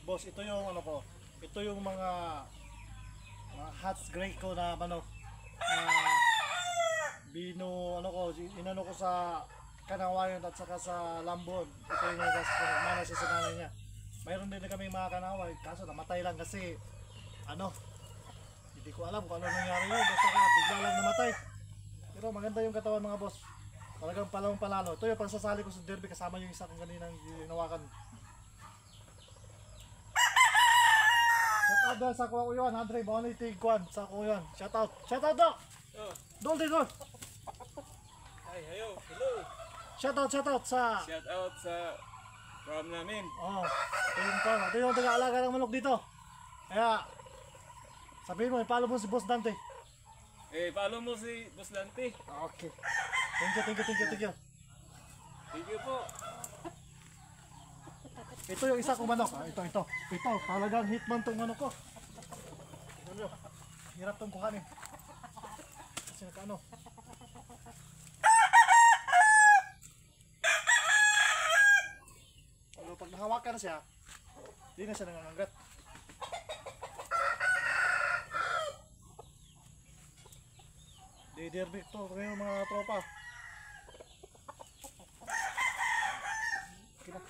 Boss, ito yung ano ko. Ito yung mga Hats Gray ko na manok. Ano ko, inano ko sa Kanawayan at saka sa Lambon. Ito yung nagmana siya sa nanay niya. Mayroon din kami mga Kanaway, kaso namatay lang kasi hindi ko alam kung ano nangyari yun. Basta bigla lang namatay. Pero maganda yung katawan mga boss. Talagang palawang palalo. Ito yung pansasali ko sa derby kasama yung isa kong kaninang ginawakan. Shout out dahil sa kuha ko yun, Andre, baka itigkuhan sa kuha yun. Shout out! Shout out Doc! Dol din Dol! Ay, hello! Shout out sa... Shout out sa farm namin. Ito yung farm. Ito yung taga-alaga ng manok dito. Kaya, sabihin mo, ipalo mo si Boss Dante. Follow mo si Boss Dante. Okay. Thank you. Thank you po. Ito yung isa kong manok. Ito. Talagang hitman tong manok ko. Tignan nyo. Hirap tong kuhanin. Kasi nakaano. Pero pag nahawakan na siya, hindi na siya nangangagat. Derby to ngayon mga tropa. Okay na.